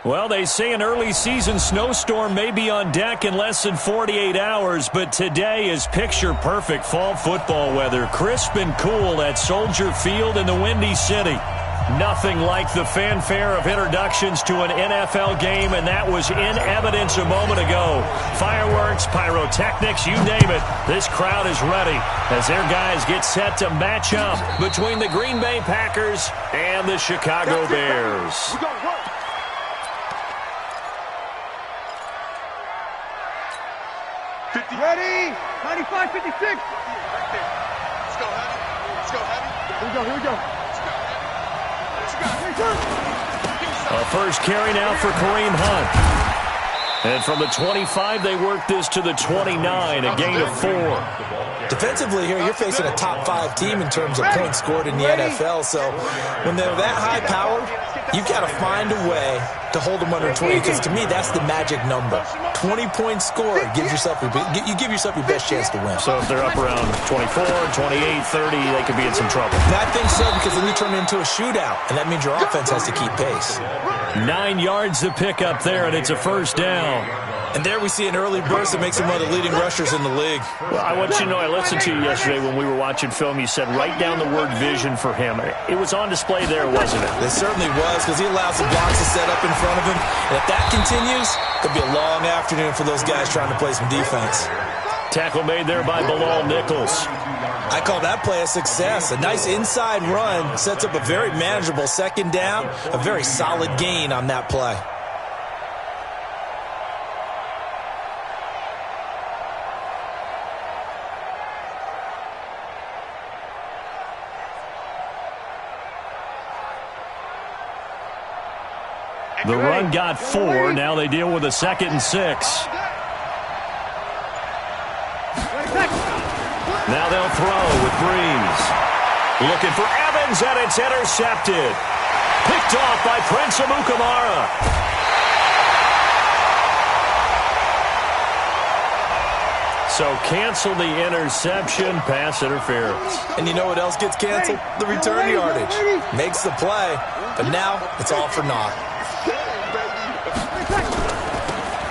Well, they say an early season snowstorm may be on deck in less than 48 hours, but today is picture-perfect fall football weather. Crisp and cool at Soldier Field in the Windy City. Nothing like the fanfare of introductions to an NFL game, and that was in evidence a moment ago. Fireworks, pyrotechnics, you name it. This crowd is ready as their guys get set to match up between the Green Bay Packers and the Chicago Bears. Ready? 95, 56. Right there. Let's go heavy. Let's go heavy. Here we go. A first carry now for Kareem Hunt. And from the 25, they work this to the 29, a gain of 4. Defensively here, you're facing a top 5 team in terms of points scored in the NFL. So when they're that high-powered, you've got to find a way to hold them under 20, because to me, that's the magic number. 20-point score, you give yourself your best chance to win. So if they're up around 24, 28, 30, they could be in some trouble. I think so, because then you turn it into a shootout, and that means your offense has to keep pace. 9 yards to pick up there, and it's a first down. And there we see an early burst that makes him one of the leading rushers in the league. Well, I want you to know, I listened to you yesterday when we were watching film. You said write down the word vision for him. It was on display there, wasn't it? It certainly was, because he allows the blocks to set up in front of him. And if that continues, it'll be a long afternoon for those guys trying to play some defense. Tackle made there by Bilal Nichols. I call that play a success. A nice inside run sets up a very manageable second down, a very solid gain on that play. The run got 4. Now they deal with a 2nd and 6. Now they'll throw with Breeze. Looking for Evans, and it's intercepted. Picked off by Prince Amukamara. So cancel the interception, pass interference. And you know what else gets canceled? The return yardage. Makes the play, but now it's all for naught.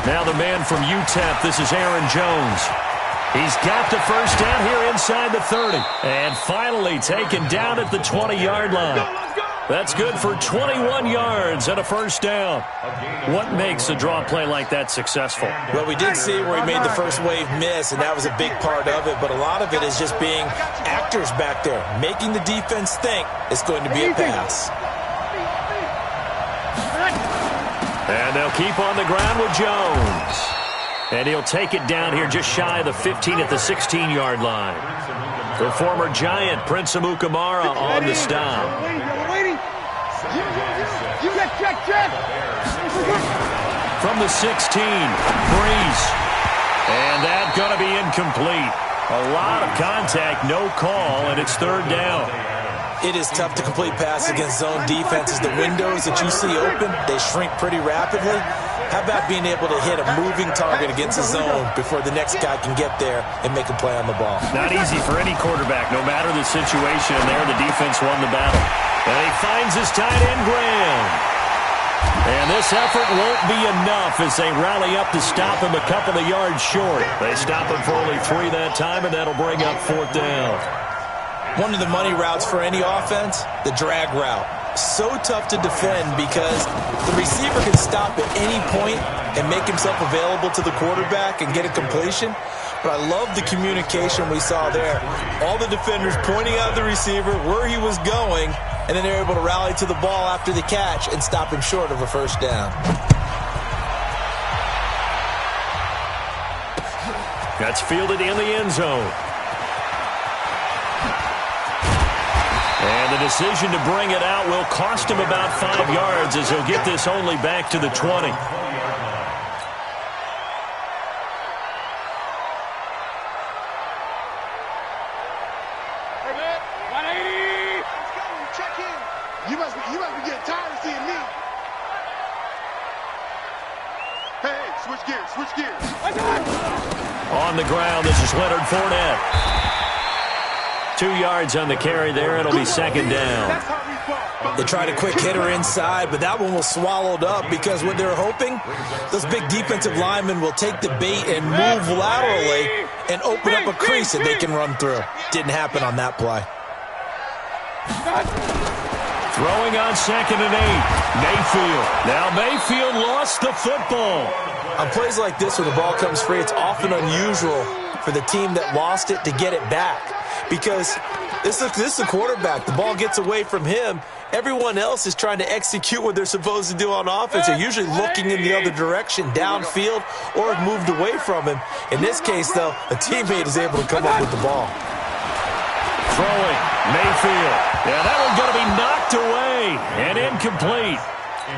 Now the man from UTEP, this is Aaron Jones. He's got the first down here inside the 30. And finally taken down at the 20-yard line. That's good for 21 yards and a first down. What makes a draw play like that successful? Well, we did see where he made the first wave miss, and that was a big part of it. But a lot of it is just being actors back there, making the defense think it's going to be a pass. And they'll keep on the ground with Jones. And he'll take it down here just shy of the 15 at the 16-yard line. The former Giant, Prince Amukamara, on the stop. From the 16, Breeze. And that's going to be incomplete. A lot of contact, no call, and it's 3rd down. It is tough to complete passes against zone defenses. The windows that you see open, they shrink pretty rapidly. How about being able to hit a moving target against a zone before the next guy can get there and make a play on the ball? Not easy for any quarterback, no matter the situation. And there, the defense won the battle. And he finds his tight end, Graham. And this effort won't be enough as they rally up to stop him a couple of yards short. They stop him for only 3 that time, and that'll bring up 4th down. One of the money routes for any offense, the drag route. So tough to defend because the receiver can stop at any point and make himself available to the quarterback and get a completion. But I love the communication we saw there. All the defenders pointing out the receiver, where he was going, and then they're able to rally to the ball after the catch and stop him short of a first down. That's fielded in the end zone. And the decision to bring it out will cost him about 5 yards as he'll get this only back to the 20. You must be getting tired of seeing me. Hey, switch gears. On the ground, this is Leonard Fournette. 2 yards on the carry there. It'll be 2nd down. That's how we fall. They tried a quick hitter inside, but that one was swallowed up because what they're hoping, those big defensive linemen will take the bait and move laterally and open up a crease that they can run through. Didn't happen on that play. Throwing on 2nd and 8. Mayfield. Now Mayfield lost the football. On plays like this where the ball comes free, it's often unusual for the team that lost it to get it back because this is the quarterback. The ball gets away from him. Everyone else is trying to execute what they're supposed to do on offense. They're usually looking in the other direction, downfield, or have moved away from him. In this case, though, a teammate is able to come up with the ball. Throwing, Mayfield. Yeah, that one's going to be knocked away and incomplete.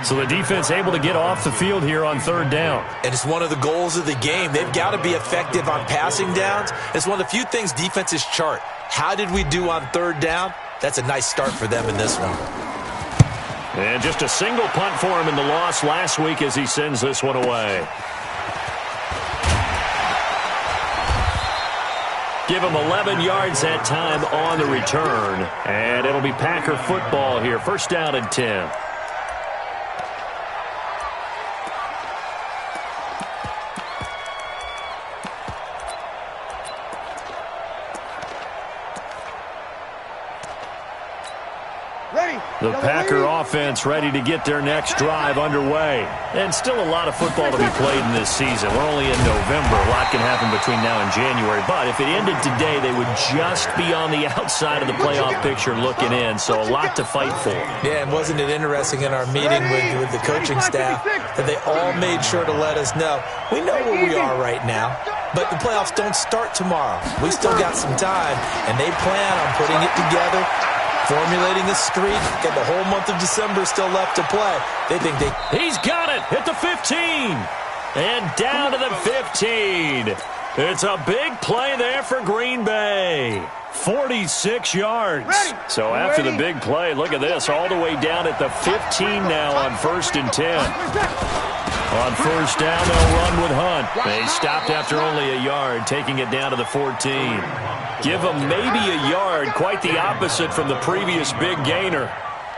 So the defense able to get off the field here on 3rd down. And it's one of the goals of the game. They've got to be effective on passing downs. It's one of the few things defenses chart. How did we do on 3rd down? That's a nice start for them in this one. And just a single punt for him in the loss last week as he sends this one away. Give him 11 yards that time on the return. And it'll be Packer football here. 1st down and 10. The Packer offense ready to get their next drive underway. And still a lot of football to be played in this season. We're only in November. A lot can happen between now and January. But if it ended today, they would just be on the outside of the playoff picture looking in. So a lot to fight for. Yeah, and wasn't it interesting in our meeting with the coaching staff that they all made sure to let us know, we know where we are right now, but the playoffs don't start tomorrow. We still got some time, and they plan on putting it together, formulating a streak, and the whole month of December still left to play. They think they... He's got it at the 15. And down to the 15. It's a big play there for Green Bay. 46 yards. So after the big play, look at this, all the way down at the 15 now on 1st and 10. On 1st down, they'll run with Hunt. They stopped after only a yard, taking it down to the 14. Give them maybe a yard, quite the opposite from the previous big gainer.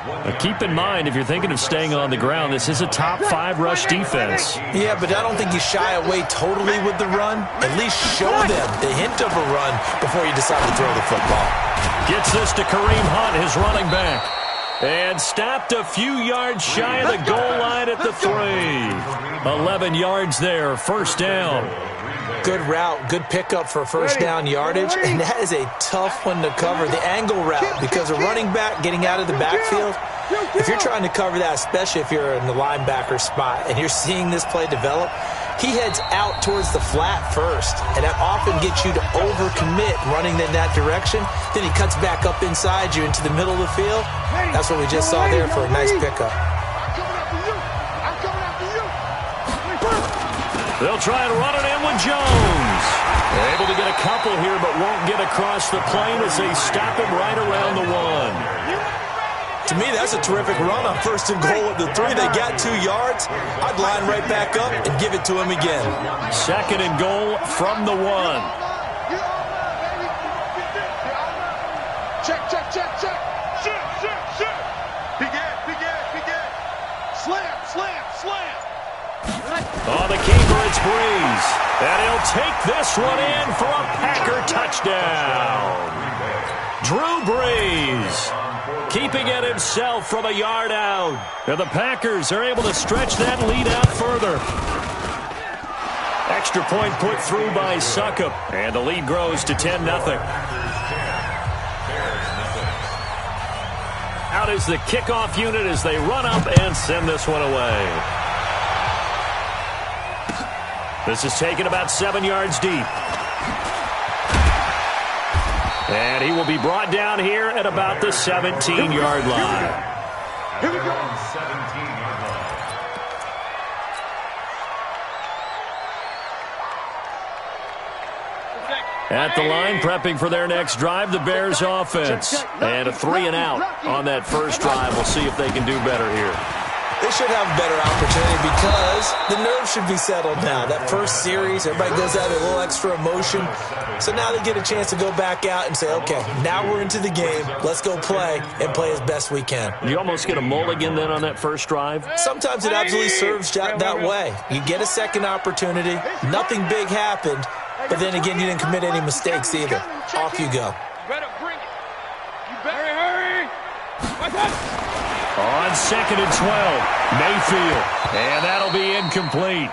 Now keep in mind, if you're thinking of staying on the ground, this is a top 5 rush defense. Yeah, but I don't think you shy away totally with the run. At least show them the hint of a run before you decide to throw the football. Gets this to Kareem Hunt, his running back. And stopped a few yards shy of the goal line at the 3. 11 yards there, 1st down. Good route, good pickup for 1st down yardage, and that is a tough one to cover, the angle route, because a running back getting out of the backfield, if you're trying to cover that, especially if you're in the linebacker spot and you're seeing this play develop, he heads out towards the flat first, and that often gets you to overcommit running in that direction. Then he cuts back up inside you into the middle of the field. That's what we just saw there for a nice pickup. They'll try and run it in with Jones. They're able to get a couple here, but won't get across the plane as they stop him right around the 1. To me, that's a terrific run on 1st and goal at the 3. They got 2 yards. I'd line right back up and give it to him again. 2nd and goal from the 1. Check, check, check, check. Shit. Begin. Slam. On the keeper, it's Breeze. And he'll take this one in for a Packer touchdown. Drew Brees keeping it himself from a yard out. And the Packers are able to stretch that lead out further. Extra point put through by Succop. And the lead grows to 10-0. Out is the kickoff unit as they run up and send this one away. This is taken about 7 yards deep. And he will be brought down here at about the 17-yard line. Here we go. At the line, prepping for their next drive, the Bears offense. And a 3-and-out on that first drive. We'll see if they can do better here. They should have a better opportunity because the nerves should be settled now. That first series, everybody goes out with a little extra emotion. So now they get a chance to go back out and say, okay, now we're into the game. Let's go play and play as best we can. You almost get a mulligan then on that first drive? Sometimes it absolutely serves that way. You get a second opportunity. Nothing big happened. But then again, you didn't commit any mistakes either. Off you go. You better bring it. You better hurry. On 2nd and 12, Mayfield. And that'll be incomplete.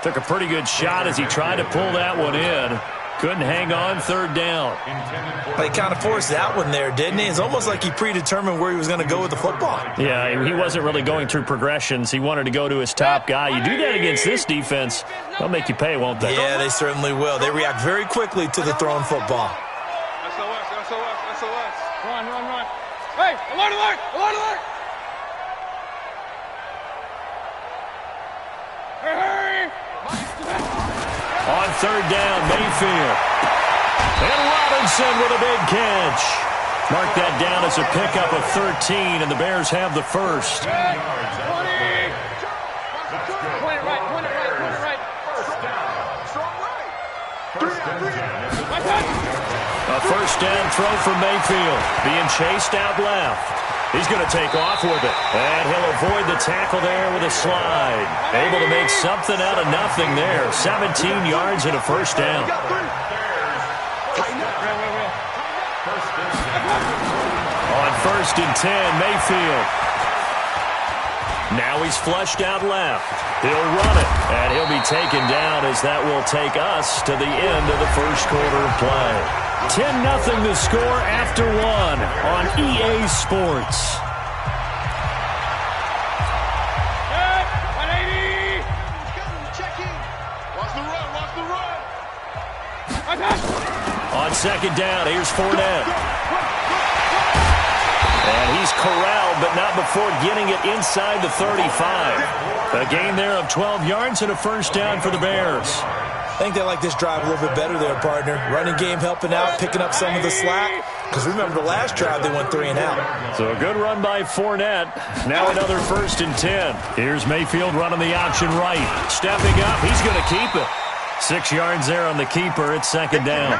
Took a pretty good shot as he tried to pull that one in. Couldn't hang on 3rd down. But he kind of forced that one there, didn't he? It's almost like he predetermined where he was going to go with the football. Yeah, he wasn't really going through progressions. He wanted to go to his top guy. You do that against this defense, they'll make you pay, won't they? Yeah, they certainly will. They react very quickly to the thrown football. SOS. Run. Hey, alert! Hurry! On 3rd down, Mayfield. And Robinson with a big catch. Mark that down as a pickup of 13, and the Bears have the first. 20! Point it right. First down. Strong right. A first down throw for Mayfield. Being chased out left. He's going to take off with it. And he'll avoid the tackle there with a slide. Able to make something out of nothing there. 17 yards and a first down. On 1st and 10, Mayfield. Now he's flushed out left. He'll run it, and he'll be taken down as that will take us to the end of the first quarter of play. 10-0 the score after 1 on EA Sports. 180! Check in. Watch the run. On 2nd down, here's Fournette. And he's corralled, but not before getting it inside the 35. A gain there of 12 yards and a first down for the Bears. I think they like this drive a little bit better there, partner. Running game helping out, picking up some of the slack. Because remember, the last drive they went 3 and out. So a good run by Fournette. Now another 1st and 10. Here's Mayfield running the option right. Stepping up, he's going to keep it. 6 yards there on the keeper. It's 2nd down.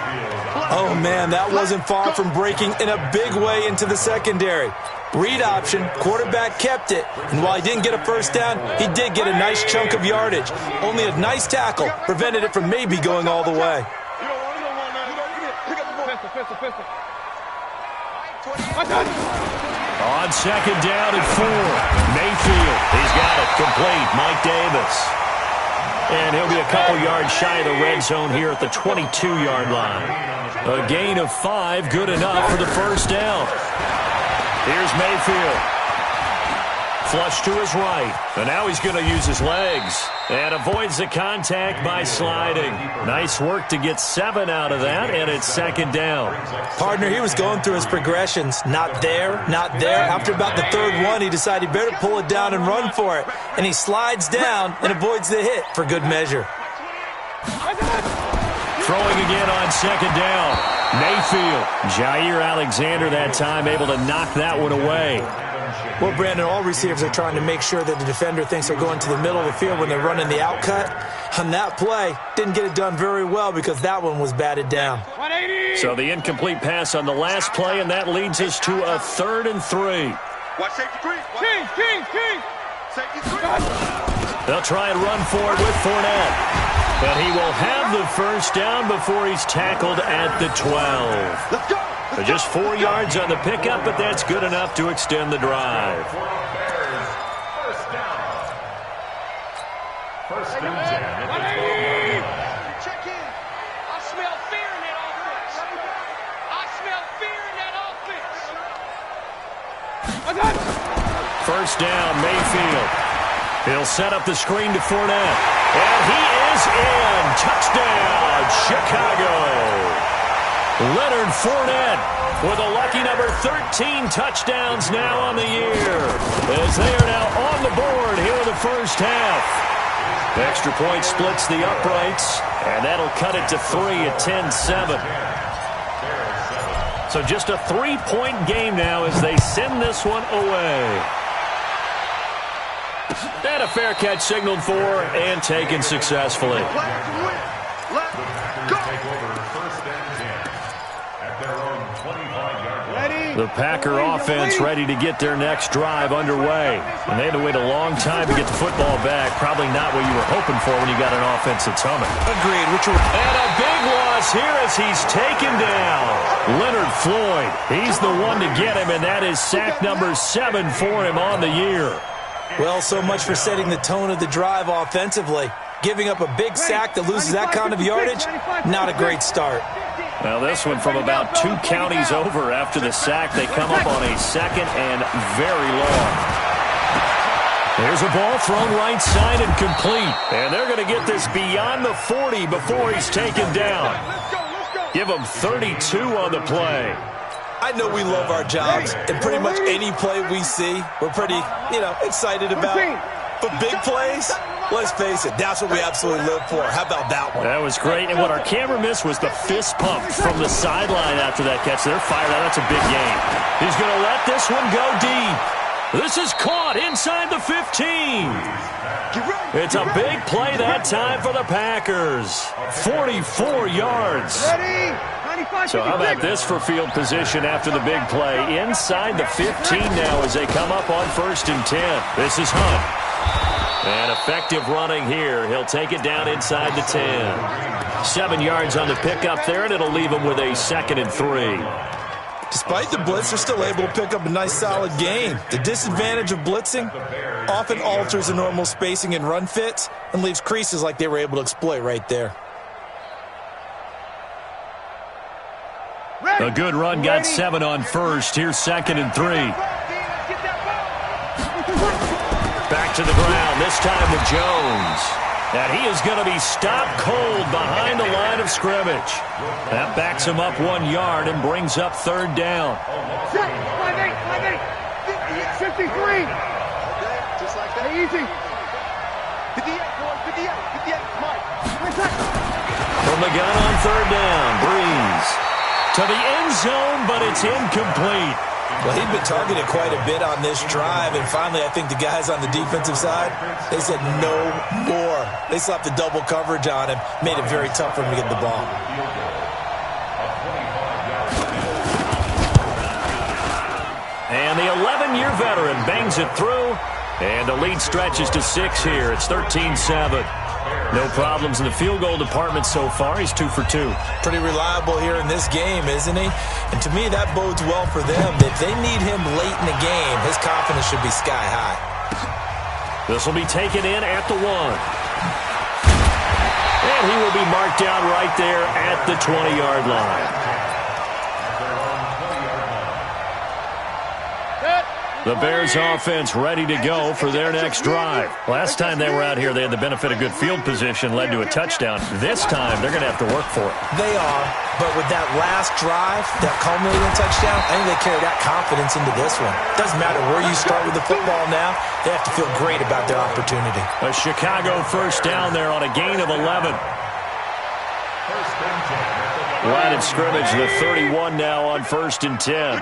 Oh, man, that wasn't far from breaking in a big way into the secondary. Read option, quarterback kept it, and while he didn't get a first down, he did get a nice chunk of yardage. Only a nice tackle prevented it from maybe going all the way. Pistol. On 2nd down and 4. Mayfield, he's got it, complete. Mike Davis. And he'll be a couple yards shy of the red zone here at the 22-yard line. A gain of 5, good enough for the first down. Here's Mayfield. Flush to his right. And now he's going to use his legs. And avoids the contact by sliding. Nice work to get 7 out of that, and it's 2nd down. Partner, he was going through his progressions. Not there. After about the 3rd one, he decided he better pull it down and run for it. And he slides down and avoids the hit for good measure. Throwing again on 2nd down. Mayfield. Jair Alexander that time able to knock that one away. Well, Brandon, all receivers are trying to make sure that the defender thinks they're going to the middle of the field when they're running the outcut. On that play, didn't get it done very well because that one was batted down. 180! So the incomplete pass on the last play, and that leads us to a 3rd and 3. Watch safety 3. King! Safety 3. They'll try and run for it with Fournette. But he will have the first down before he's tackled at the 12. Let's go. So just 4 yards on the pickup, but that's good enough to extend the drive. First down. Check in. I smell fear in that offense. First down, Mayfield. He'll set up the screen to Fournette. And he is in. Touchdown, Chicago. Leonard Fournette with a lucky number 13 touchdowns now on the year. As they are now on the board here in the first half. Extra point splits the uprights, and that'll cut it to 3 at 10-7. So just a 3-point game now as they send this one away. And a fair catch signaled for and taken successfully. The Packer offense ready to get their next drive underway. And they had to wait a long time to get the football back. Probably not what you were hoping for when you got an offense that's humming. Agreed. And a big loss here as he's taken down. Leonard Floyd, he's the one to get him, and that is sack number 7 for him on the year. Well, so much for setting the tone of the drive offensively. Giving up a big sack that loses that kind of yardage, not a great start. Well, this one from about 2 counties over after the sack. They come up on a second and very long. There's a ball thrown right side and complete. And they're going to get this beyond the 40 before he's taken down. Give him 32 on the play. I know we love our jobs, and pretty much any play we see, we're pretty, excited about. But big plays, let's face it, that's what we absolutely live for. How about that one? That was great, and what our camera missed was the fist pump from the sideline after that catch. They're fired out. That's a big gain. He's going to let this one go deep. This is caught inside the 15. It's a big play that time for the Packers. 44 yards. So how about this for field position after the big play? Inside the 15 now as they come up on 1st and 10. This is Hunt. And effective running here. He'll take it down inside the 10. 7 yards on the pickup there, and it'll leave him with a 2nd and 3. Despite the blitz, they're still able to pick up a nice, solid gain. The disadvantage of blitzing often alters the normal spacing and run fits and leaves creases like they were able to exploit right there. A good run got 7 on 1st. Here's 2nd and 3. Back to the ground, this time with Jones. And he is going to be stopped cold behind the line of scrimmage. That backs him up 1 yard and brings up 3rd down. 5-8, 53. Just like that. Easy. 58, 58, Mike. From the gun on 3rd down, Breeze. To the end zone, but it's incomplete. Well, he'd been targeted quite a bit on this drive, and finally I think the guys on the defensive side, they said no more. They slapped the double coverage on him, made it very tough for him to get the ball. And the 11-year veteran bangs it through, and the lead stretches to 6 here. It's 13-7. No problems in the field goal department so far. He's 2 for 2. Pretty reliable here in this game, isn't he? And to me, that bodes well for them. If they need him late in the game, his confidence should be sky high. This will be taken in at the 1. And he will be marked down right there at the 20-yard line. The Bears offense ready to go for their next drive. Last time they were out here, they had the benefit of good field position, led to a touchdown. This time, they're going to have to work for it. They are, but with that last drive, that culminating touchdown, I think they carry that confidence into this one. Doesn't matter where you start with the football now, they have to feel great about their opportunity. A Chicago 1st down there on a gain of 11. Line of scrimmage, the 31 now on 1st and 10.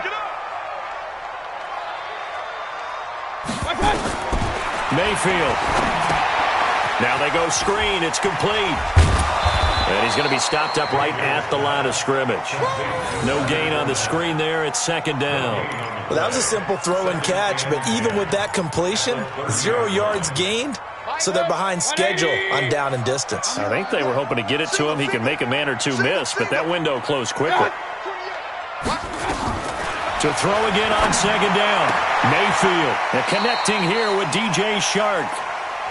Mayfield. Now they go screen. It's complete. And he's going to be stopped up right at the line of scrimmage. No gain on the screen there. It's 2nd down. Well, that was a simple throw and catch, but even with that completion, 0 yards gained, so they're behind schedule on down and distance. I think they were hoping to get it to him. He can make a man or two miss, but that window closed quickly. To throw again on 2nd down. Mayfield connecting here with DJ Shark.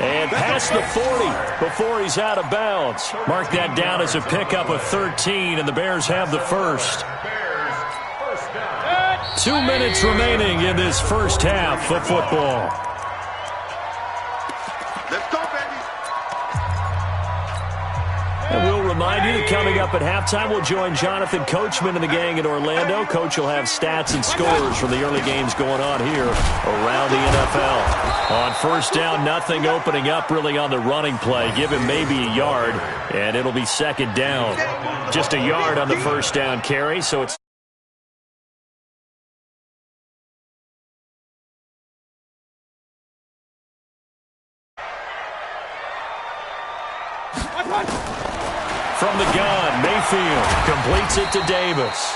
And past the 40 before he's out of bounds. Mark that down as a pickup of 13, and the Bears have the 1st. 2 minutes remaining in this first half of football. Let's go, baby. And we'll remind you that coming up at halftime, we'll join Jonathan Coachman and the gang in Orlando. Coach will have stats and scores from the early games going on here around the NFL. On 1st down, nothing opening up really on the running play. Give him maybe a yard, and it'll be 2nd down. Just a yard on the 1st down carry, so it's From the gun, Mayfield completes it to Davis.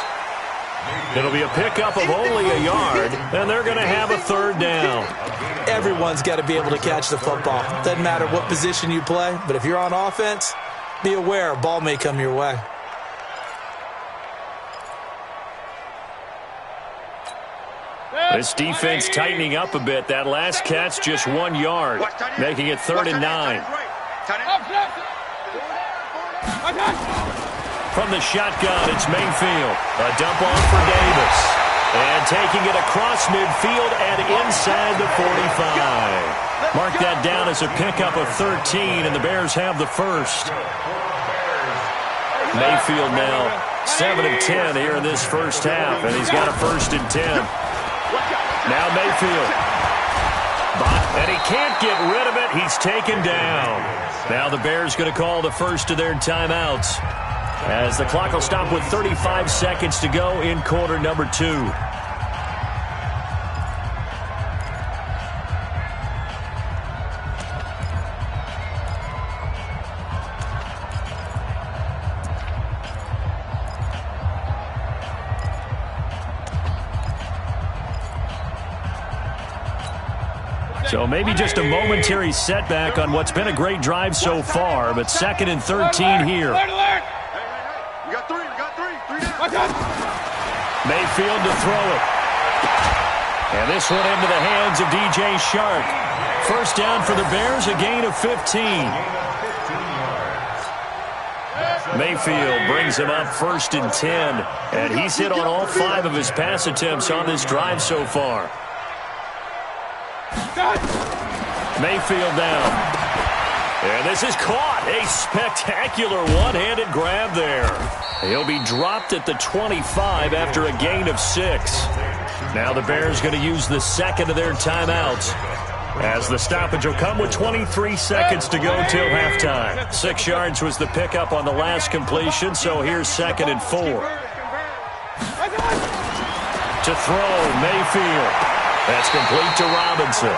It'll be a pickup of only a yard, and they're going to have a third down. Everyone's got to be able to catch the football. Doesn't matter what position you play, but if you're on offense, be aware a ball may come your way. This defense tightening up a bit. That last catch just 1 yard, making it 3rd and 9. From the shotgun, it's Mayfield. A dump off for Davis. And taking it across midfield and inside the 45. Mark that down as a pickup of 13, and the Bears have the first. Mayfield now 7 of 10 here in this first half, and he's got a 1st and 10. Now Mayfield. And he can't get rid of it. He's taken down. Now the Bears going to call the first of their timeouts, as the clock will stop with 35 seconds to go in quarter number 2. So maybe just a momentary setback on what's been a great drive so far, but 2nd and 13 here. We got three. Down. Mayfield to throw it. And this one into the hands of DJ Shark. First down for the Bears, a gain of 15. Mayfield brings him up 1st and 10, and he's hit on all 5 of his pass attempts on this drive so far. Mayfield down. And this is caught. A spectacular one-handed grab there. He'll be dropped at the 25 after a gain of 6. Now the Bears going to use the second of their timeouts, as the stoppage will come with 23 seconds to go till halftime. 6 yards was the pickup on the last completion, so here's 2nd and 4. To throw, Mayfield. That's complete to Robinson.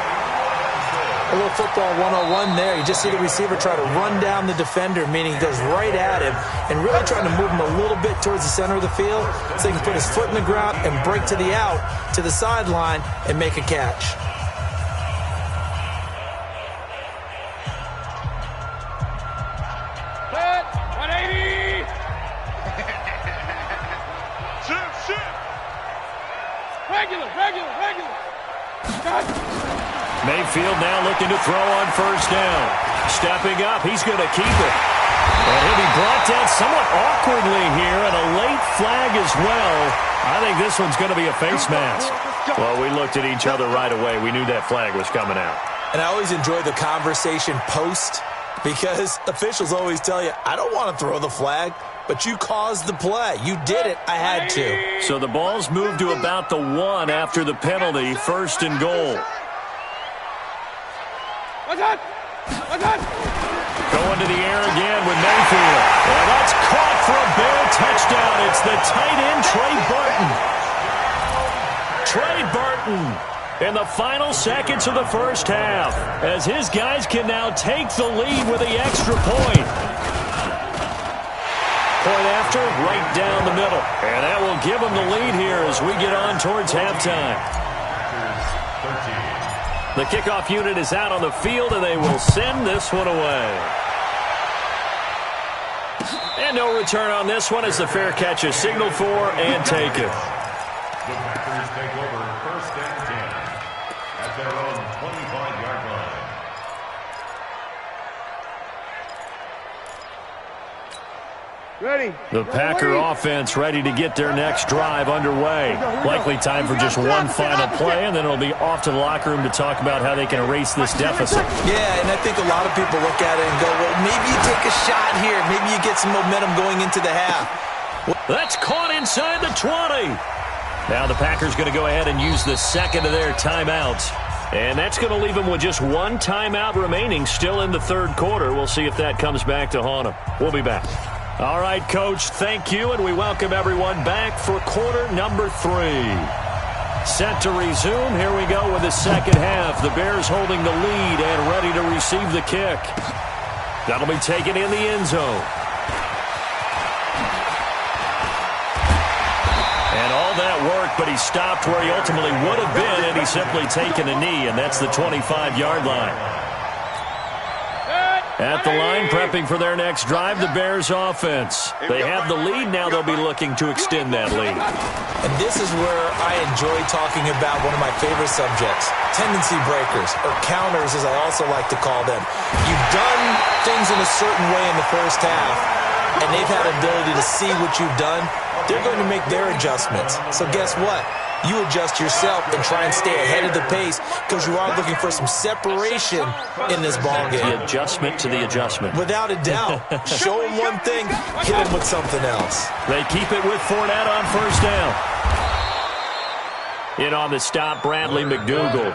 A little football 101 there. You just see the receiver try to run down the defender, meaning he goes right at him and really trying to move him a little bit towards the center of the field so he can put his foot in the ground and break to the out, to the sideline, and make a catch. Mayfield now looking to throw on 1st down. Stepping up, he's going to keep it. And he'll be brought down somewhat awkwardly here, and a late flag as well. I think this one's going to be a face mask. Well, we looked at each other right away. We knew that flag was coming out. And I always enjoy the conversation post, because officials always tell you, I don't want to throw the flag, but you caused the play. You did it. I had to. So the ball's moved to about the 1 after the penalty, 1st and goal. Going to the air again with Mayfield. And that's caught for a Bear touchdown. It's the tight end, Trey Burton. In the final seconds of the first half, as his guys can now take the lead with the extra point. Point after, right down the middle. And that will give them the lead here as we get on towards halftime. The kickoff unit is out on the field, and they will send this one away. And no return on this one as the fair catch is signaled for and taken. The Packers take over 1st and 10 at their own 25-yard line. Ready. The Packer offense ready to get their next drive underway. Likely time for just one final play, and then it'll be off to the locker room to talk about how they can erase this deficit. Yeah, and I think a lot of people look at it and go, well, maybe you take a shot here. Maybe you get some momentum going into the half. That's caught inside the 20. Now the Packers going to go ahead and use the second of their timeouts. And that's going to leave them with just one timeout remaining still in the 3rd quarter. We'll see if that comes back to haunt them. We'll be back. All right, Coach, thank you, and we welcome everyone back for quarter number 3. Set to resume. Here we go with the second half. The Bears holding the lead and ready to receive the kick. That'll be taken in the end zone. And all that work, but he stopped where he ultimately would have been, and he's simply taken a knee, and that's the 25-yard line. At the line, prepping for their next drive, the Bears offense. They have the lead now. They'll be looking to extend that lead. And this is where I enjoy talking about one of my favorite subjects, tendency breakers, or counters as I also like to call them. You've done things in a certain way in the first half, and they've had an ability to see what you've done. They're going to make their adjustments. So guess what? You adjust yourself and try and stay ahead of the pace because you are looking for some separation in this ball game. The adjustment to the adjustment. Without a doubt. Show them one thing, hit them with something else. They keep it with Fournette on first down. In on the stop, Bradley McDougald.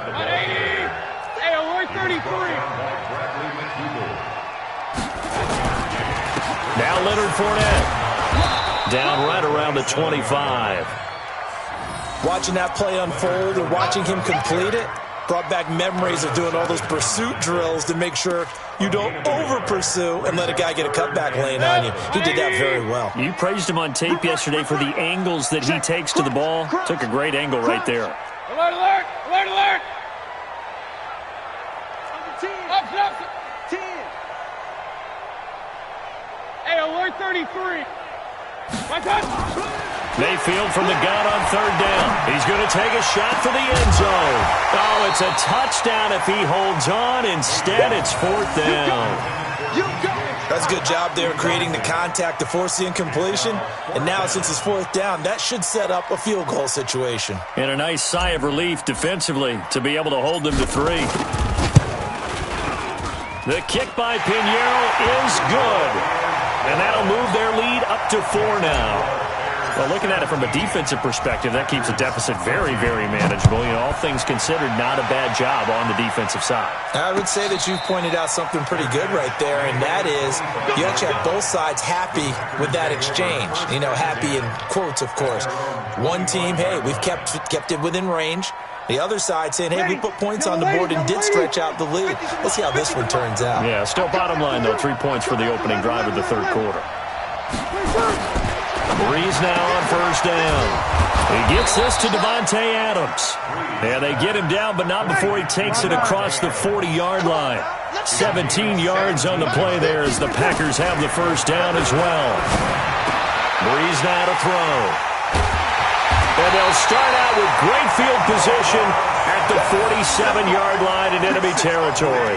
Hey, alert 33. Now Leonard Fournette. Down right around the 25. Watching that play unfold or watching him complete it brought back memories of doing all those pursuit drills to make sure you don't over-pursue and let a guy get a cutback lane on you. He did that very well. You praised him on tape yesterday for the angles that he takes to the ball. Took a great angle right there. Alert, alert, alert, alert. Up, 10. Hey, alert 33. My touch. Mayfield from the gun on third down. He's going to take a shot for the end zone. Oh, it's a touchdown if he holds on. Instead, it's fourth down. That's a good job there creating the contact to force the incompletion. And now, since it's fourth down, that should set up a field goal situation. And a nice sigh of relief defensively to be able to hold them to 3. The kick by Pinheiro is good. And that'll move their lead up to 4 now. Well, looking at it from a defensive perspective, that keeps the deficit very, very manageable. You know, all things considered, not a bad job on the defensive side. I would say that you've pointed out something pretty good right there, and that is you actually have both sides happy with that exchange. You know, happy in quotes, of course. One team, hey, we've kept it within range. The other side saying, hey, we put points on the board and did stretch out the lead. Let's see how this one turns out. Yeah, still bottom line, though, 3 points for the opening drive of the third quarter. Breeze now on first down. He gets this to Devontae Adams. And they get him down, but not before he takes it across the 40-yard line. 17 yards on the play there as the Packers have the first down as well. Breeze now to throw. And they'll start out with great field position at the 47-yard line in enemy territory.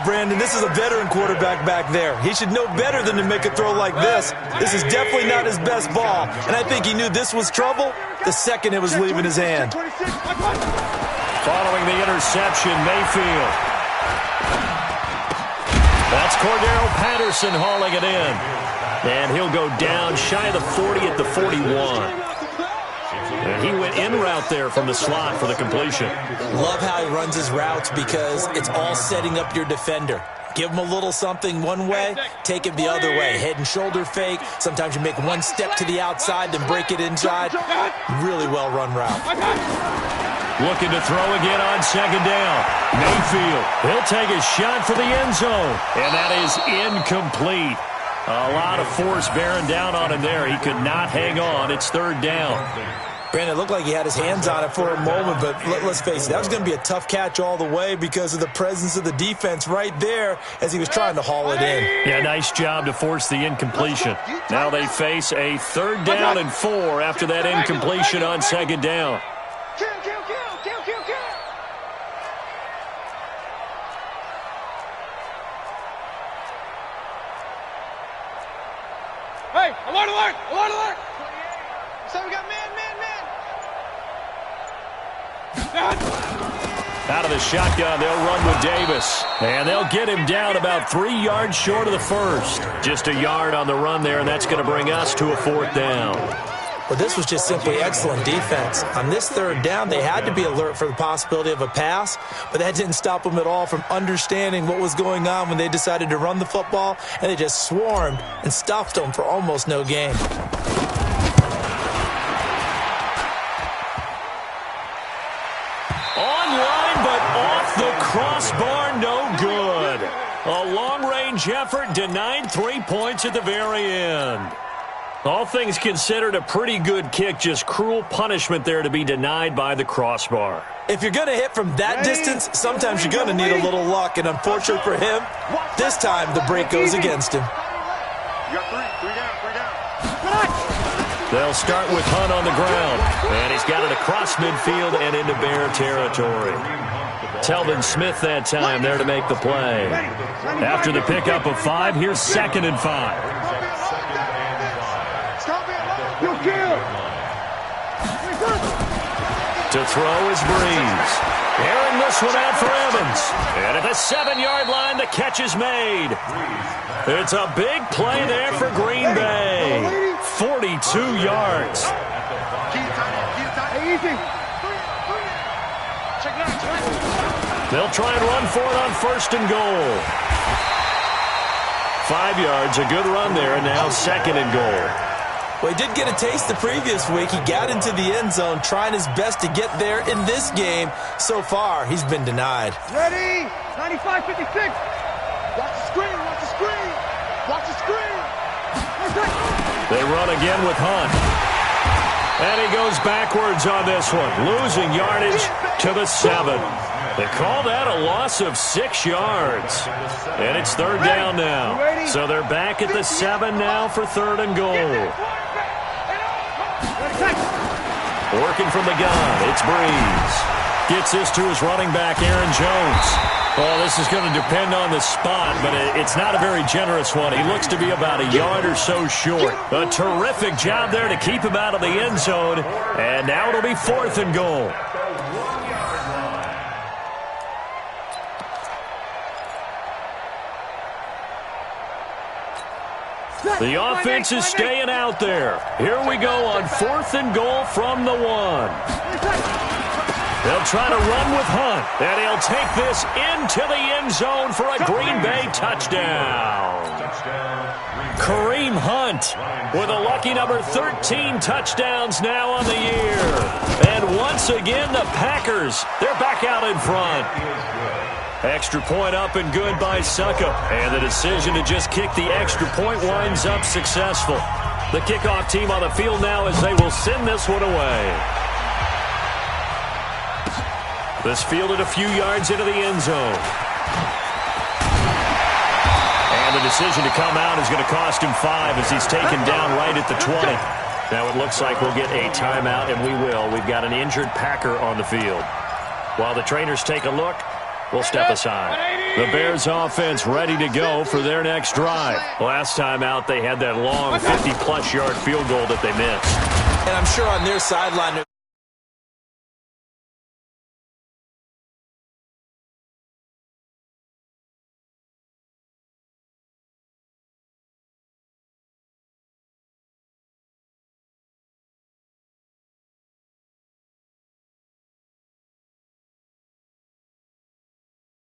Brandon, this is a veteran quarterback back there. He should know better than to make a throw like this. This is definitely not his best ball. And I think he knew this was trouble the second it was leaving his hand. Following the interception, Mayfield. That's Cordero Patterson hauling it in. And he'll go down shy of the 40 at the 41. And he went in route there from the slot for the completion. Love how he runs his routes because it's all setting up your defender. Give him a little something one way, take it the other way. Head and shoulder fake. Sometimes you make one step to the outside, then break it inside. Really well-run route. Looking to throw again on second down. Mayfield, he'll take a shot for the end zone. And that is incomplete. A lot of force bearing down on him there. He could not hang on. It's third down. Brandon, it looked like he had his hands on it for a moment, but let's face it, that was going to be a tough catch all the way because of the presence of the defense right there as he was trying to haul it in. Yeah, nice job to force the incompletion. Now they face a third down and 4 after that incompletion on second down. Kill. Hey, alert. So we got man. Out of the shotgun, they'll run with Davis. And they'll get him down about 3 yards short of the first. Just a yard on the run there, and that's going to bring us to a fourth down. Well, this was just simply excellent defense. On this third down, they had to be alert for the possibility of a pass, but that didn't stop them at all from understanding what was going on when they decided to run the football, and they just swarmed and stuffed them for almost no gain. Crossbar, no good. A range effort, denied 3 points at the very end. All things considered, a pretty good kick, just cruel punishment there to be denied by the crossbar. If you're going to hit from that distance, sometimes you're going to need a little luck, and unfortunately for him, this time the break goes against him. You got three down. They'll start with Hunt on the ground, and he's got it across midfield and into Bear territory. Telvin Smith that time there to make the play. After the pickup of 5, here's 2nd and 5. To throw is Breeze. Airing this one out for Evans. And at the 7-yard line, the catch is made. It's a big play there for Green Bay. 42 yards. They'll try and run for it on 1st and goal. 5 yards, a good run there, and now 2nd and goal. Well, he did get a taste the previous week. He got into the end zone, trying his best to get there in this game. So far, he's been denied. Ready? 95-56. Watch the screen. Watch the screen. Watch the screen. They run again with Hunt. And he goes backwards on this one, losing yardage to the 7. They call that a loss of 6 yards. And it's 3rd down now. So they're back at the 7 now for 3rd and goal. Working from the gun, it's Breeze. Gets this to his running back, Aaron Jones. Well, this is going to depend on the spot, but it's not a very generous one. He looks to be about a yard or so short. A terrific job there to keep him out of the end zone. And now it'll be 4th and goal. The offense is staying out there. Here we go on 4th and goal from the 1. They'll try to run with Hunt, and he'll take this into the end zone for a Green Bay touchdown. Kareem Hunt with a lucky number 13 touchdowns now on the year. And once again, the Packers, they're back out in front. Extra point up and good by Suckup. And the decision to just kick the extra point winds up successful. The kickoff team on the field now as they will send this one away. This fielded a few yards into the end zone. And the decision to come out is going to cost him 5 as he's taken down right at the 20. Now it looks like we'll get a timeout, and we will. We've got an injured Packer on the field. While the trainers take a look, we'll step aside. The Bears offense ready to go for their next drive. Last time out, they had that long 50-plus yard field goal that they missed. And I'm sure on their sideline,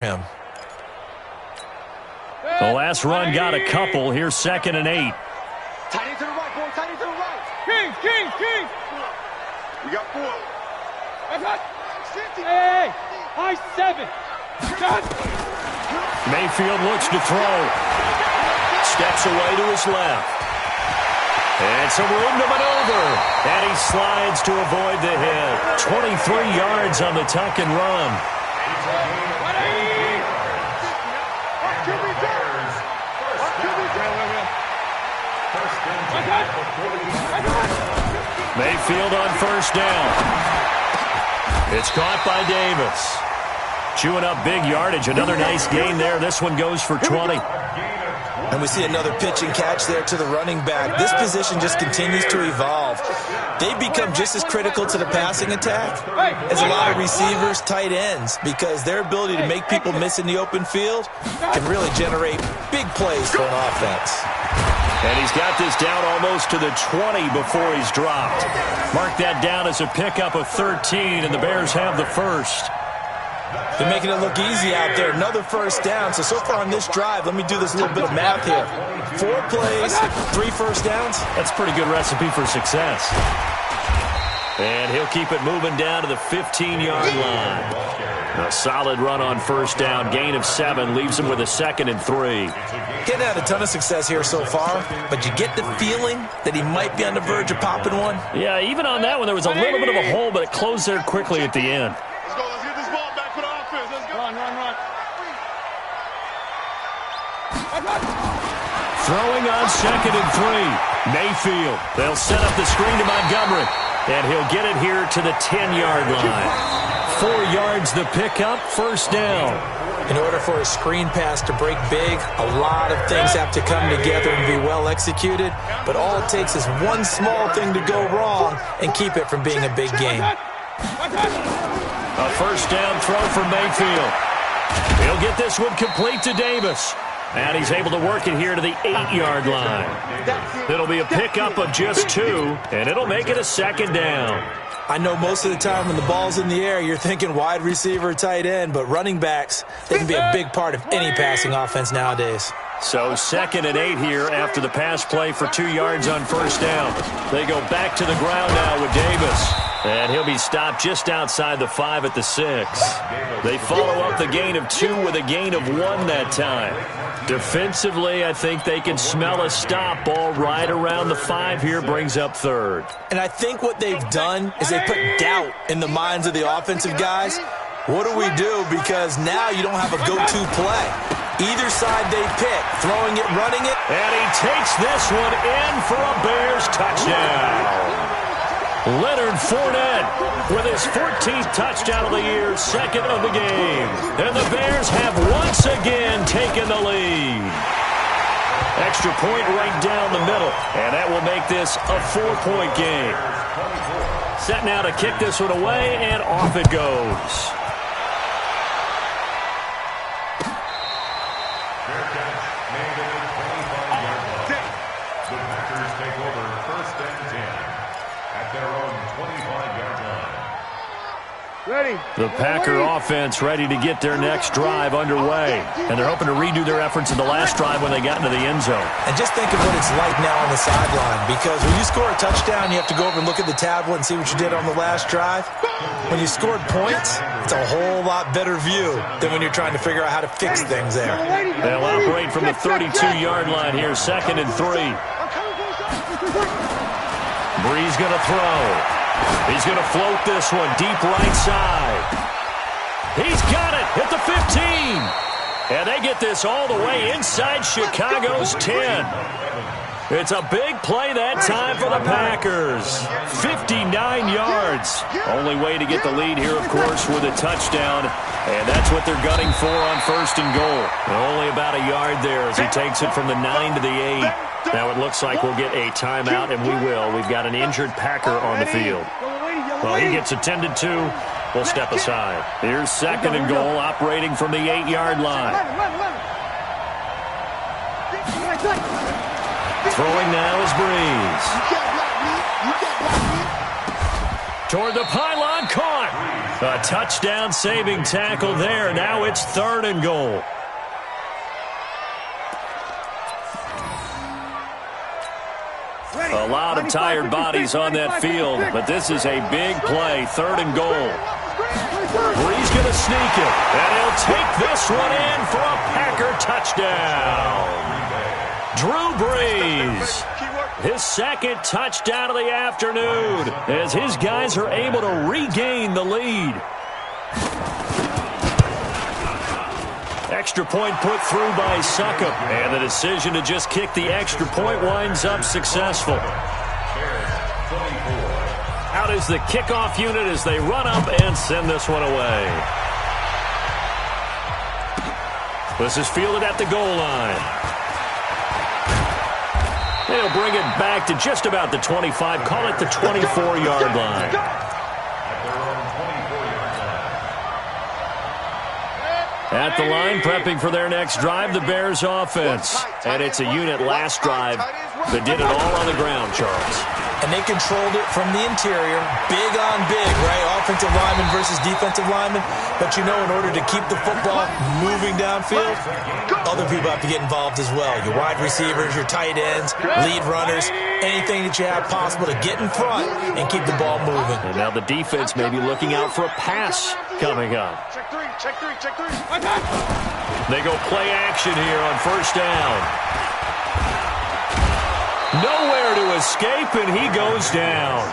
him. The last run got a couple. Here's 2nd and 8. Tight end to the right, boy. Tight end to the right. King. We got 4. Hey, high 7. Mayfield looks to throw. Steps away to his left. And some room to maneuver. And he slides to avoid the hit. 23 yards on the tuck and run. Mayfield on 1st down. It's caught by Davis. Chewing up big yardage. Another nice gain there. This one goes for 20. And we see another pitch and catch there to the running back. This position just continues to evolve. They become just as critical to the passing attack as a lot of receivers, tight ends, because their ability to make people miss in the open field can really generate big plays for an offense. And he's got this down almost to the 20 before he's dropped. Mark that down as a pickup of 13, and the Bears have the first. They're making it look easy out there. Another 1st down. So far on this drive, let me do this little bit of math here. 4 plays, 3 first downs. That's a pretty good recipe for success. And he'll keep it moving down to the 15-yard line. A solid run on first down. Gain of 7 leaves him with a 2nd and 3. Getting had a ton of success here so far, but you get the feeling that he might be on the verge of popping one. Yeah, even on that one, there was a little bit of a hole, but it closed there quickly at the end. Let's go. Let's get this ball back for the offense. Let's go. Run. Throwing on 2nd and 3. Mayfield. They'll set up the screen to Montgomery, and he'll get it here to the 10-yard line. 4 yards the pickup, first down. In order for a screen pass to break big, a lot of things have to come together and be well executed, but all it takes is one small thing to go wrong and keep it from being a big game. A first down throw for Mayfield. He'll get this one complete to Davis. And he's able to work it here to the 8-yard line. It'll be a pickup of just 2, and it'll make it a 2nd down. I know most of the time when the ball's in the air, you're thinking wide receiver, tight end, but running backs, they can be a big part of any passing offense nowadays. So 2nd and 8 here after the pass play for 2 yards on first down. They go back to the ground now with Davis. And he'll be stopped just outside the 5 at the 6. They follow up the gain of 2 with a gain of 1 that time. Defensively, I think they can smell a stop. Ball right around the 5 here, brings up 3rd. And I think what they've done is they put doubt in the minds of the offensive guys. What do we do? Because now you don't have a go-to play. Either side they pick, throwing it, running it. And he takes this one in for a Bears touchdown. Leonard Fournette with his 14th touchdown of the year, 2nd of the game. And the Bears have once again taken the lead. Extra point right down the middle, and that will make this a 4-point game. Set now to kick this one away, and off it goes. The Packers take over 1st and 10 at their own 25-yard line. Ready. The Packer offense ready to get their next drive underway. And they're hoping to redo their efforts in the last drive when they got into the end zone. And just think of what it's like now on the sideline, because when you score a touchdown, you have to go over and look at the tablet and see what you did on the last drive. When you scored points, it's a whole lot better view than when you're trying to figure out how to fix things there. They'll operate from the 32-yard line here, 2nd and 3. Brees going to throw. He's going to float this one deep right side. He's got it at the 15. And they get this all the way inside Chicago's 10. It's a big play that time for the Packers. 59 yards. Only way to get the lead here, of course, with a touchdown. And that's what they're gunning for on 1st and goal. And only about a yard there as he takes it from the 9 to the 8. Now it looks like we'll get a timeout, and we will. We've got an injured Packer on the field. Well, he gets attended to. We'll step aside. Here's 2nd and goal, operating from the 8-yard line. Throwing now is Brees. Toward the pylon, caught. A touchdown-saving tackle there. Now it's 3rd and goal. A lot of tired bodies on that field, but this is a big play. 3rd and goal. Brees going to sneak it, and he'll take this one in for a Packer touchdown. Drew Brees, his 2nd touchdown of the afternoon, as his guys are able to regain the lead. Extra point put through by Succop, and the decision to just kick the extra point winds up successful. Out is the kickoff unit as they run up and send this one away. This is fielded at the goal line. They'll bring it back to just about the 25, call it the 24-yard line. At the line, prepping for their next drive, the Bears offense. And it's a unit last drive that did it all on the ground, Charles. And they controlled it from the interior, big on big, right? Offensive lineman versus defensive lineman. But you know, in order to keep the football moving downfield, other people have to get involved as well. Your wide receivers, your tight ends, lead runners, anything that you have possible to get in front and keep the ball moving. And now the defense may be looking out for a pass coming up. Check three, check three, check three. They go play action here on first down. Nowhere to escape, and he goes down.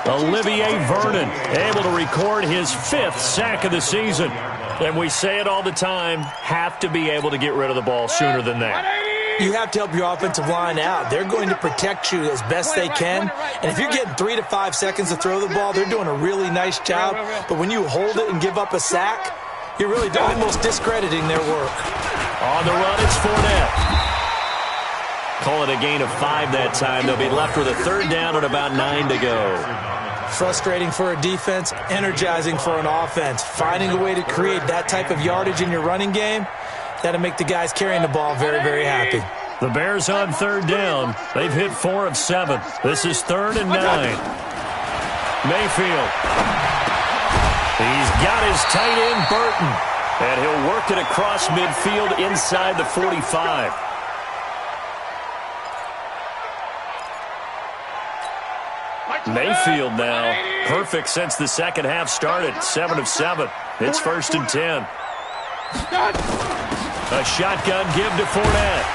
Olivier Vernon able to record his 5th sack of the season. And we say it all the time, have to be able to get rid of the ball sooner than that. You have to help your offensive line out. They're going to protect you as best they can. And if you're getting 3 to 5 seconds to throw the ball, they're doing a really nice job. But when you hold it and give up a sack, you're really almost discrediting their work. On the run, it's Fournette. Call it a gain of 5 that time. They'll be left with a 3rd down and about 9 to go. Frustrating for a defense, energizing for an offense. Finding a way to create that type of yardage in your running game, that'll make the guys carrying the ball very, very happy. The Bears on 3rd down. They've hit 4 of 7. This is 3rd and 9. Mayfield. He's got his tight end, Burton. And he'll work it across midfield inside the 45. Mayfield now perfect since the second half started. 7 of 7. It's 1st and 10. A shotgun give to Fournette.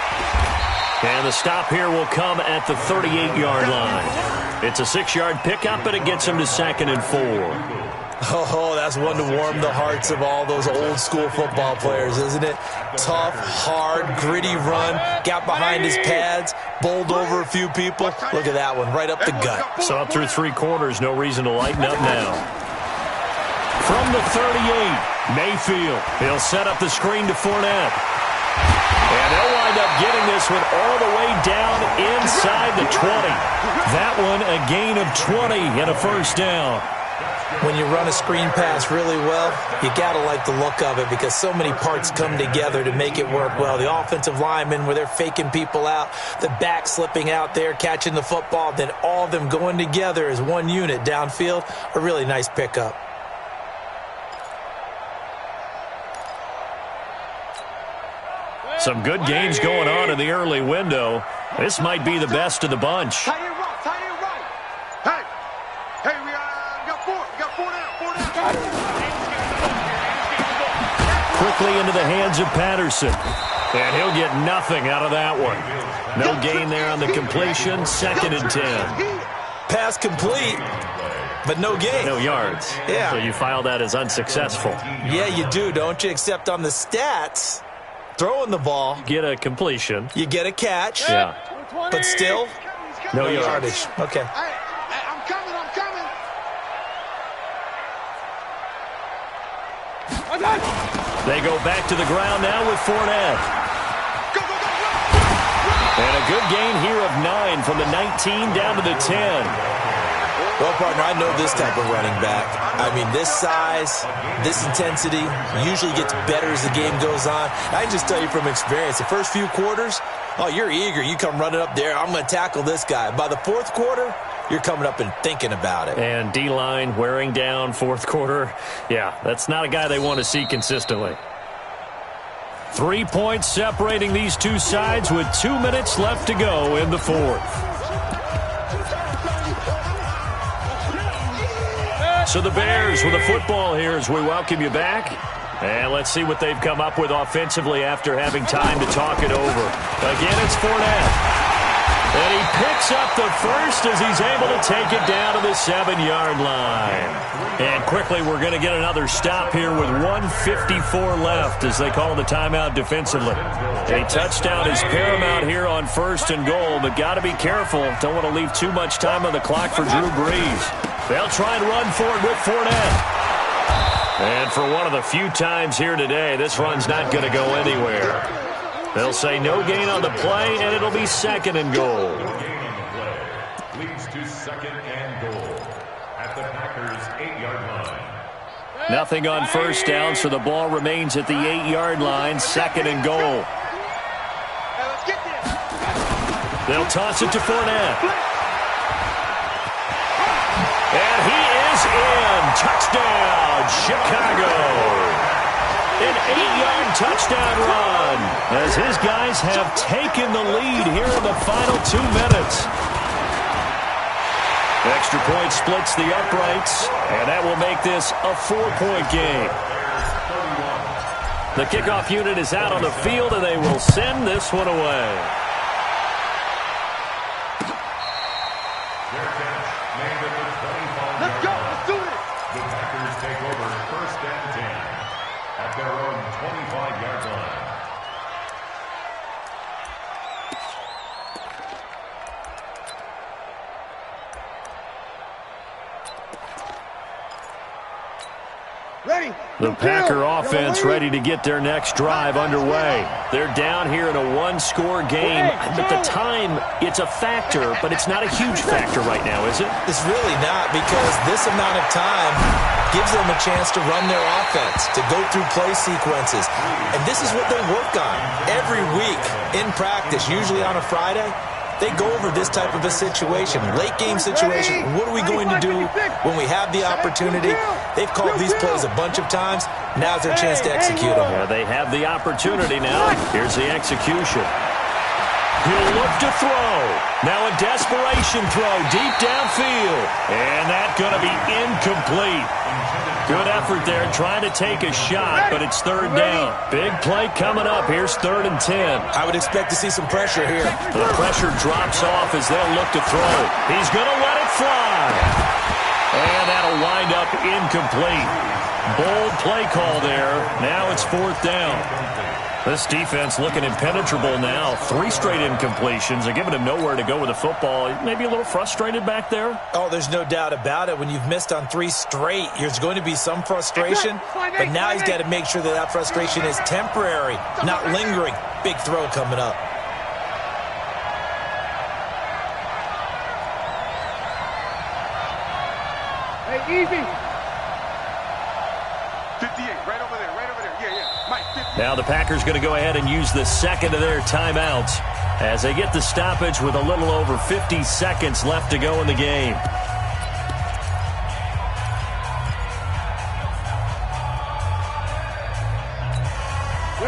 And the stop here will come at the 38-yard line. It's a 6-yard pickup, and it gets him to 2nd and 4. Oh, that's one to warm the hearts of all those old-school football players, isn't it? Tough, hard, gritty run, got behind his pads, bowled over a few people. Look at that one, right up the gut. So up through 3 quarters, no reason to lighten up now. From the 38, Mayfield. He'll set up the screen to Fournette. And they'll wind up getting this one all the way down inside the 20. That one a gain of 20 and a 1st down. When you run a screen pass really well, you got to like the look of it because so many parts come together to make it work well. The offensive linemen, where they're faking people out, the back slipping out there, catching the football, then all of them going together as one unit downfield, a really nice pickup. Some good games going on in the early window. This might be the best of the bunch. Tight end right, tight end right. Hey, we got 4 down. Quickly into the hands of Patterson. And he'll get nothing out of that one. No gain there on the completion. 2nd and 10. Pass complete, but no gain. No yards. Yeah. So you file that as unsuccessful. Yeah, you do, don't you? Except on the stats, throwing the ball, Get a completion. you get a catch, Yeah. but still, No yards. yardage. Okay. Hey, I'm coming. They go back to the ground now with Fournette. Go. And a good gain here of 9 from the 19 down to the 10. Well, partner, I know this type of running back. I mean, this size, this intensity usually gets better as the game goes on. I can just tell you from experience, the first few quarters, oh, you're eager. You come running up there, I'm going to tackle this guy. By the 4th quarter, you're coming up and thinking about it. And D-line wearing down 4th quarter. Yeah, that's not a guy they want to see consistently. 3 points separating these two sides with 2 minutes left to go in the 4th. So the Bears with a football here as we welcome you back. And let's see what they've come up with offensively after having time to talk it over. Again, it's Fournette. And he picks up the first as he's able to take it down to the 7-yard line. And quickly, we're going to get another stop here with 1:54 left as they call the timeout defensively. A touchdown is paramount here on 1st and goal, but got to be careful. Don't want to leave too much time on the clock for Drew Brees. They'll try and run for it with Fournette. And for one of the few times here today, this run's not going to go anywhere. They'll say no gain on the play, and it'll be 2nd and goal. Leads to 2nd and goal at the Packers' 8-yard line. Nothing on 1st down, so the ball remains at the 8-yard line, 2nd and goal. Hey, let's get this. They'll toss it to Fournette. touchdown, Chicago. An 8-yard touchdown run as his guys have taken the lead here in the final 2 minutes. Extra point splits the uprights, and that will make this a 4-point game. The kickoff unit is out on the field, and they will send this one away. Let's go. Let's do it. The Packers take over 1st and 10 at their own 25-yard line. Ready. The Packer offense ready to get their next drive underway. They're down here in a 1-score game. At the time, it's a factor, but it's not a huge factor right now, is it? It's really not, because this amount of time gives them a chance to run their offense, to go through play sequences. And this is what they work on every week in practice, usually on a Friday. They go over this type of a situation, late game situation. What are we going to do when we have the opportunity? They've called these plays a bunch of times. Now's their chance to execute them. Yeah, they have the opportunity now. Here's the execution. He'll look to throw. Now a desperation throw deep downfield. And that's going to be incomplete. Good effort there trying to take a shot, but it's 3rd down. Big play coming up. Here's 3rd and 10. I would expect to see some pressure here. The pressure drops off as they'll look to throw. He's going to let it fly. And that'll wind up incomplete. Bold play call there. Now it's 4th down. This defense looking impenetrable now. 3 straight incompletions. They're giving him nowhere to go with the football. Maybe a little frustrated back there. Oh, there's no doubt about it. When you've missed on 3 straight, there's going to be some frustration. But now he's got to make sure that that frustration is temporary, not lingering. Big throw coming up. Hey, easy. 58, right over there, right over there. Yeah. Mike, 50. Now the Packers going to go ahead and use the second of their timeouts as they get the stoppage with a little over 50 seconds left to go in the game.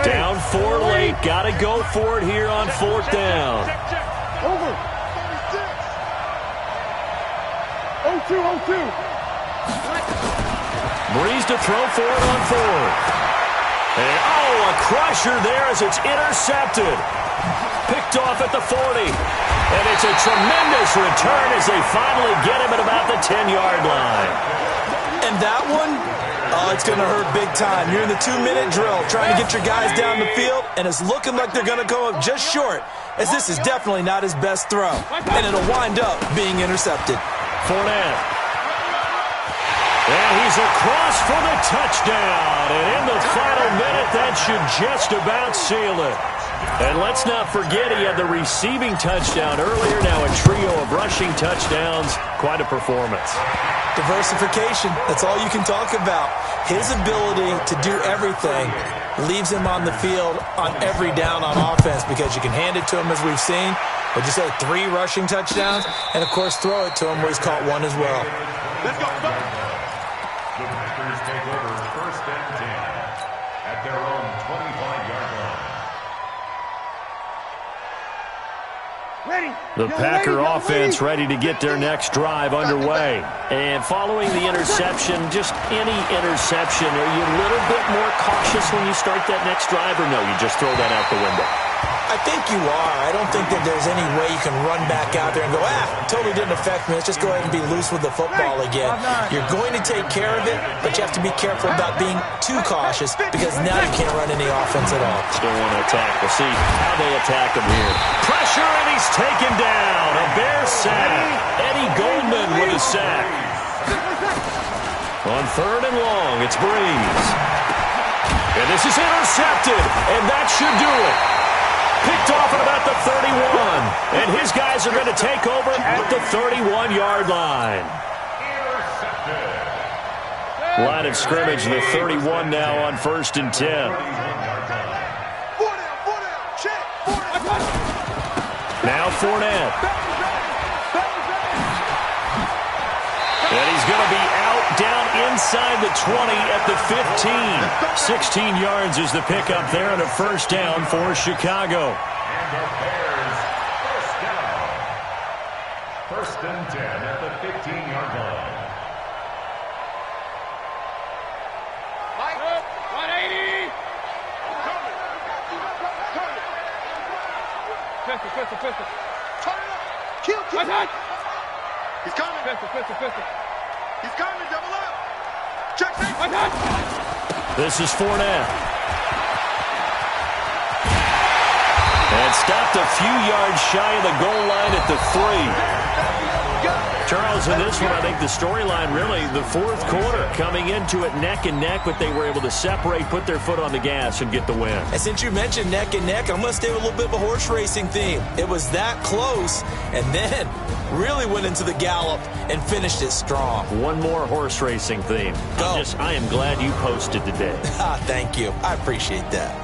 Down 4 late. Got to go for it here on 4th down. Over. 36. 0-2. Breeze to throw for it on 4th. And, a crusher there as it's intercepted. Picked off at the 40. And it's a tremendous return as they finally get him at about the 10-yard line. And that one, it's going to hurt big time. You're in the 2-minute drill trying to get your guys down the field, and it's looking like they're going to go up just short, as this is definitely not his best throw. And it'll wind up being intercepted. Fournette. And he's across for the touchdown. And in the final minute, that should just about seal it. And let's not forget he had the receiving touchdown earlier. Now a trio of rushing touchdowns. Quite a performance. Diversification. That's all you can talk about. His ability to do everything leaves him on the field on every down on offense, because you can hand it to him, as we've seen. But you say 3 rushing touchdowns, and, of course, throw it to him where he's caught 1 as well. Let's go. The Packers take over 1st and 10 at their own 25-yard line. Ready. The Packer offense ready to get their next drive underway. And following the interception, just any interception, are you a little bit more cautious when you start that next drive, or no, you just throw that out the window? I think you are. I don't think that there's any way you can run back out there and go, totally didn't affect me. Let's just go ahead and be loose with the football again. You're going to take care of it, but you have to be careful about being too cautious, because now you can't run any offense at all. Still want to attack. We'll see how they attack him here. Pressure, and he's taken down. A Bear sack. Eddie Goldman with a sack. On 3rd and long, it's Breeze. And this is intercepted, and that should do it. Picked off at about the 31. And his guys are going to take over at the 31-yard line. Line of scrimmage, the 31 now on 1st and 10. Now Fournette. And he's going to be out down inside the 20 at the 15. 16 yards is the pickup there and a first down for Chicago. And the Bears, first down. First and 10 at the 15-yard line. Mike, 180. Pistol. Turn it up. Kill. He's coming. Pistol. He's coming. Double up. Check. This is Fournette. And stopped a few yards shy of the goal line at the 3. Charles, in this one, I think the storyline really, the fourth quarter, coming into it neck and neck, but they were able to separate, put their foot on the gas, and get the win. And since you mentioned neck and neck, I'm going to stay with a little bit of a horse racing theme. It was that close, and then really went into the gallop and finished it strong. One more horse racing theme. I am glad you posted today. Thank you. I appreciate that.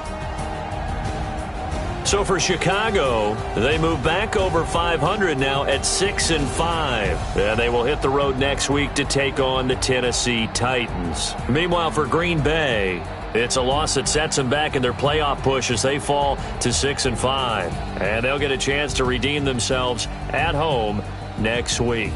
So for Chicago, they move back over 500 now at 6-5. And they will hit the road next week to take on the Tennessee Titans. Meanwhile, for Green Bay, it's a loss that sets them back in their playoff push as they fall to 6-5. And they'll get a chance to redeem themselves at home next week.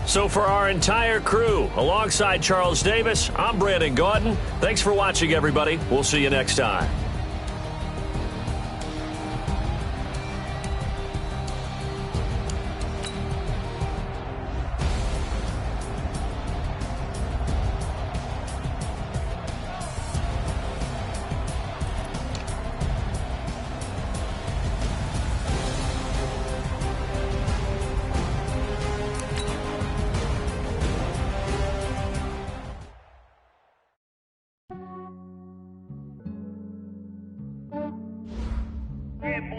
So for our entire crew, alongside Charles Davis, I'm Brandon Gaudin. Thanks for watching, everybody. We'll see you next time.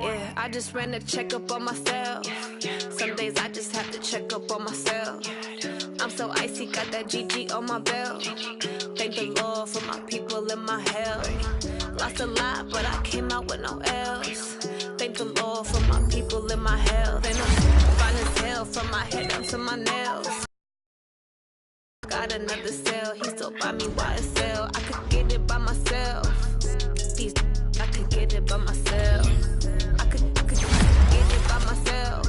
Yeah, I just ran a checkup on myself. Some days I just have to check up on myself. I'm so icy, got that GG on my belt. Thank the Lord for my people in my health. Lost a lot, but I came out with no else. Thank the Lord for my people in my health. And I'm fine as hell from my head down to my nails. Got another cell, he still buy me YSL. I could get it by myself. I could get it by myself. I could get it by myself.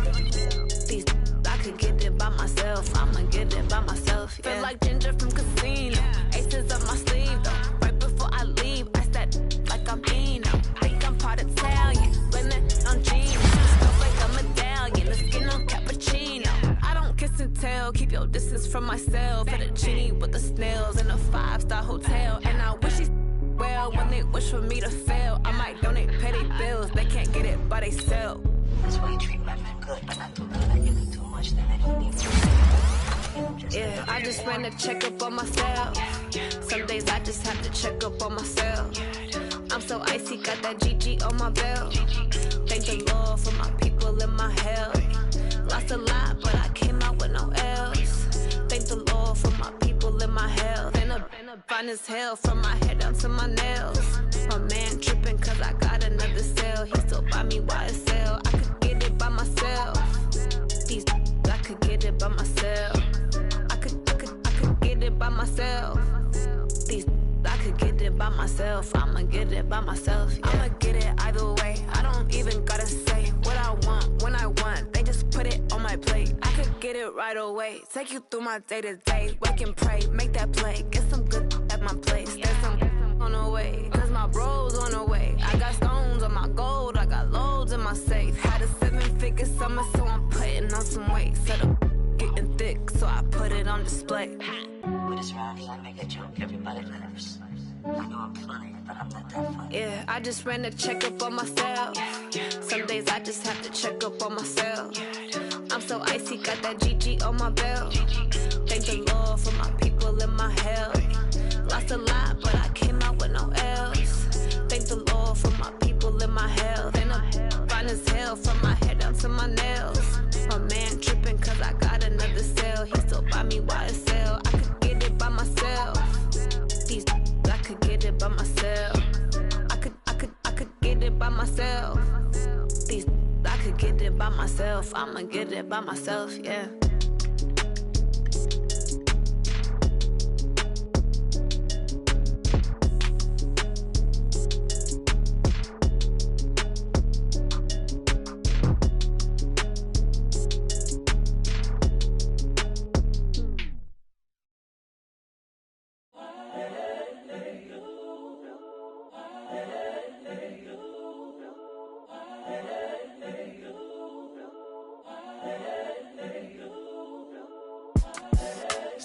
I could get it by myself. I'ma get it by myself. Yeah. Feel like Ginger from Casino. Aces up my sleeve though. Right before I leave, I said like I'm Eno. Think I'm part Italian. Blending on jeans. Stuff like a medallion. The skin on cappuccino. I don't kiss and tell. Keep your distance from myself. At a genie with the snails in a 5-star hotel. And I wish he's well, when they wish for me to fail, I might donate petty bills. They can't get it by themselves. That's why you treat my man good, but not too good. I give him too much, then he needs. Yeah, I just ran a checkup on myself. Some days I just have to check up on myself. I'm so icy, got that GG on my belt. Thank the Lord for my people in my health. Lost a lot, but I came out with no else. Thank the Lord for my people in my health. And I'm fine as hell from my head down to my nails. My man tripping cause I got another cell. He still buy me YSL. I could get it by myself. I could get it by myself. I could get it by myself. I could get it by myself. I'ma get it by myself. Yeah. I'ma get it either way. I don't even gotta say what I want when I want. They just put it on my plate. I could get it right away. Take you through my day to day. Wake and pray, make that play. Get some good at my place. There's some on the way. Cause my bro's on the way. I got stones on my gold. I got loads in my safe. Had a 7-figure summer, so I'm putting on some weight. Set up getting thick, so I put it on display. With this round, he gonna make a joke. Everybody laughs. I know I'm funny, but I'm not that funny. Yeah, I just ran a checkup on myself. Some days I just have to check up on myself. I'm so icy, got that GG on my belt. Thank the Lord for my people in my health. Lost a lot, but I came out with no else. Thank the Lord for my people in my health. And I'm fine as hell from my head down to my nails. My man tripping cause I got another cell. He still buy me YSL. I could get it by myself. I could get it by myself. I could get it by myself. I could get it by myself. I'ma get it by myself, yeah.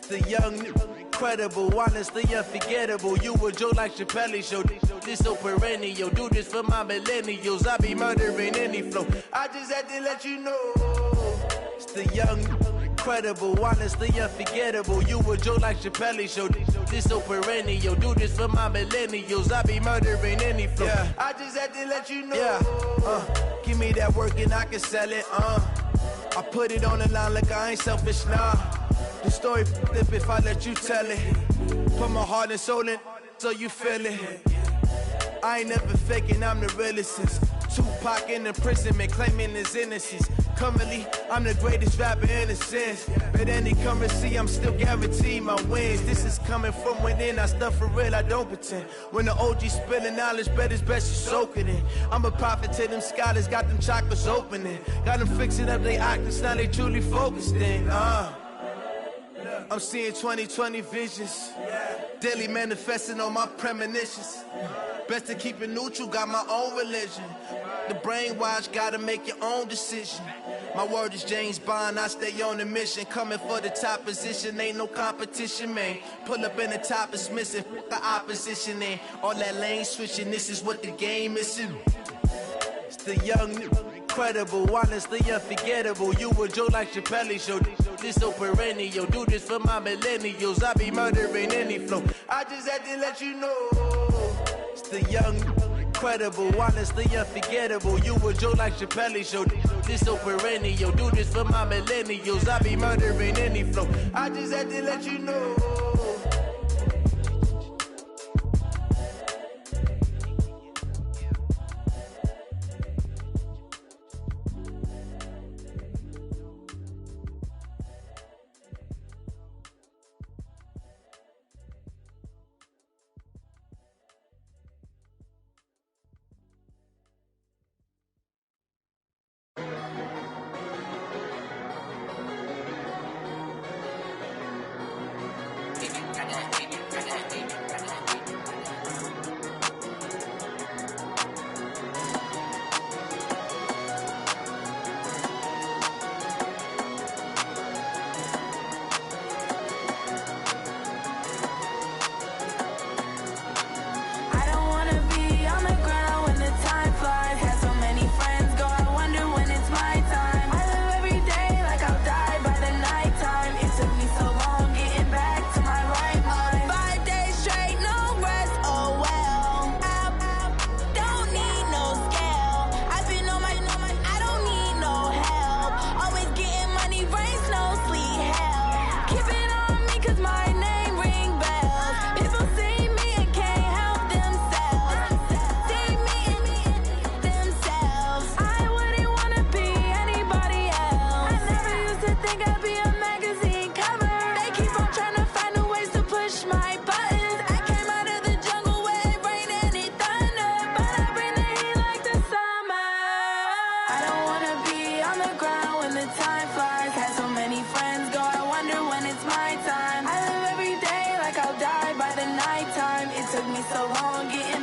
The young, incredible, honestly unforgettable. You a Joe like Chappelle show. This so perennial. Do this for my millennials. I be murdering any flow. I just had to let you know. It's the young, incredible, honestly unforgettable. You a Joe like Chappelle show. This so perennial. Do this for my millennials. I be murdering any flow. Yeah. I just had to let you know. Yeah. Give me that work and I can sell it. I put it on the line like I ain't selfish, nah. The story flip if I let you tell it. Put my heart and soul in so you feel it. I ain't never faking, I'm the realest since Tupac in imprisonment, claiming his innocence. Currently, I'm the greatest rapper in a sense. But any currency, I'm still guaranteed my wins. This is coming from within, I stuff for real, I don't pretend. When the OG spilling knowledge, bet it's best you soak it in. I'm a prophet to them scholars, got them chakras opening. Got them fixing up they octaves, now they truly focused in. I'm seeing 2020 visions, daily manifesting on my premonitions. Best to keep it neutral, got my own religion. The brainwash, gotta make your own decision. My word is James Bond, I stay on the mission. Coming for the top position, ain't no competition, man. Pull up in the top, it's missing, the opposition in. All that lane switching, this is what the game is in. It's the young, incredible, honestly unforgettable. You a Joe like Chappelle show. This so perennial. Do this for my millennials. I be murdering any flow. I just had to let you know. It's the young, incredible, honestly unforgettable. You a Joe like Chappelle show. This so perennial. Do this for my millennials. I be murdering any flow. I just had to let you know. Took me so long getting